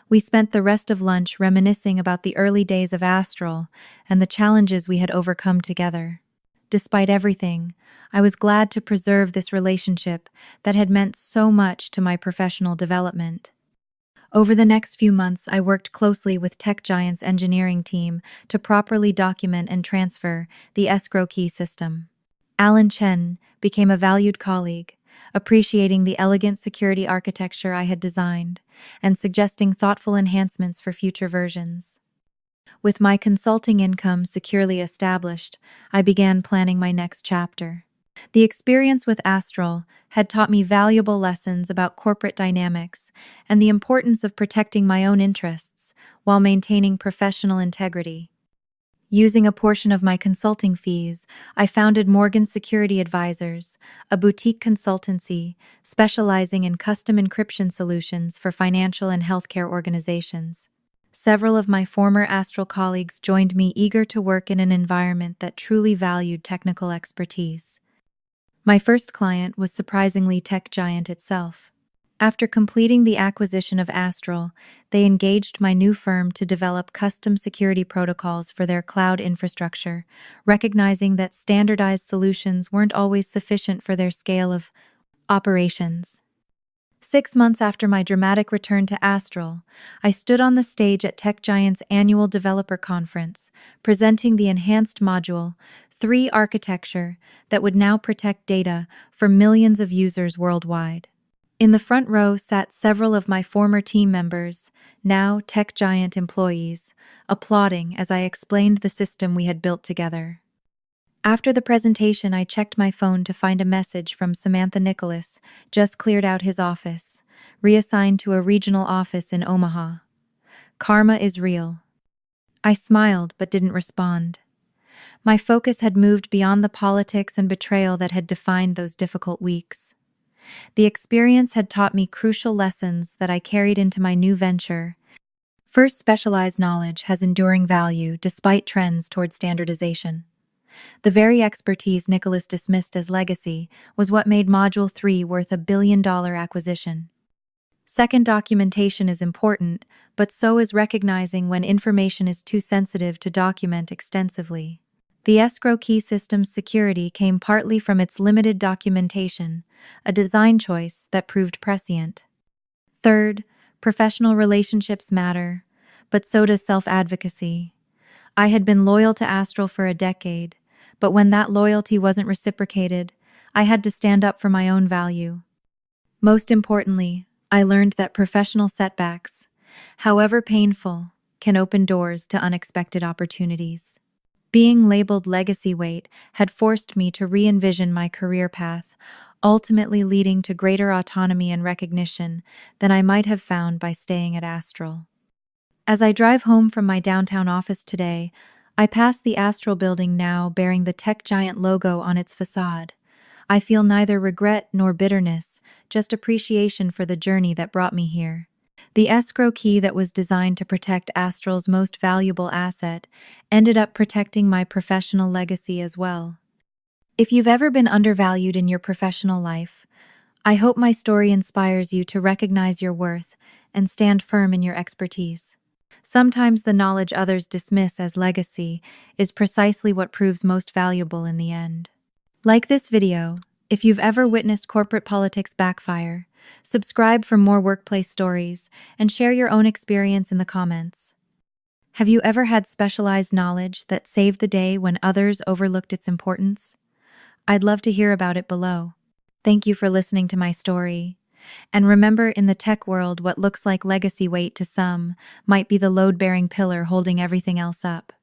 We spent the rest of lunch reminiscing about the early days of Astral and the challenges we had overcome together. Despite everything, I was glad to preserve this relationship that had meant so much to my professional development. Over the next few months, I worked closely with Tech Giant's engineering team to properly document and transfer the escrow key system. Alan Chen became a valued colleague, appreciating the elegant security architecture I had designed and suggesting thoughtful enhancements for future versions. With my consulting income securely established, I began planning my next chapter. The experience with Astral had taught me valuable lessons about corporate dynamics and the importance of protecting my own interests while maintaining professional integrity. Using a portion of my consulting fees, I founded Morgan Security Advisors, a boutique consultancy specializing in custom encryption solutions for financial and healthcare organizations. Several of my former Astral colleagues joined me, eager to work in an environment that truly valued technical expertise. My first client was surprisingly Tech Giant itself. After completing the acquisition of Astral, they engaged my new firm to develop custom security protocols for their cloud infrastructure, recognizing that standardized solutions weren't always sufficient for their scale of operations. 6 months after my dramatic return to Astral, I stood on the stage at Tech Giant's annual developer conference, presenting the enhanced Module 3 architecture that would now protect data for millions of users worldwide. In the front row sat several of my former team members, now tech giant employees, applauding as I explained the system we had built together. After the presentation, I checked my phone to find a message from Samantha Nicholas, just cleared out his office, reassigned to a regional office in Omaha. Karma is real. I smiled but didn't respond. My focus had moved beyond the politics and betrayal that had defined those difficult weeks. The experience had taught me crucial lessons that I carried into my new venture. First, specialized knowledge has enduring value despite trends toward standardization. The very expertise Nicholas dismissed as legacy was what made Module 3 worth $1 billion acquisition. Second, documentation is important, but so is recognizing when information is too sensitive to document extensively. The escrow key system's security came partly from its limited documentation, a design choice that proved prescient. Third, professional relationships matter, but so does self-advocacy. I had been loyal to Astral for a decade, but when that loyalty wasn't reciprocated, I had to stand up for my own value. Most importantly, I learned that professional setbacks, however painful, can open doors to unexpected opportunities. Being labeled legacy weight had forced me to re-envision my career path, ultimately leading to greater autonomy and recognition than I might have found by staying at Astral. As I drive home from my downtown office today, I pass the Astral building now bearing the tech giant logo on its facade. I feel neither regret nor bitterness, just appreciation for the journey that brought me here. The escrow key that was designed to protect Astral's most valuable asset ended up protecting my professional legacy as well. If you've ever been undervalued in your professional life, I hope my story inspires you to recognize your worth and stand firm in your expertise. Sometimes the knowledge others dismiss as legacy is precisely what proves most valuable in the end. Like this video, if you've ever witnessed corporate politics backfire, subscribe for more workplace stories and share your own experience in the comments. Have you ever had specialized knowledge that saved the day when others overlooked its importance? I'd love to hear about it below. Thank you for listening to my story. And remember, in the tech world, what looks like legacy weight to some might be the load-bearing pillar holding everything else up.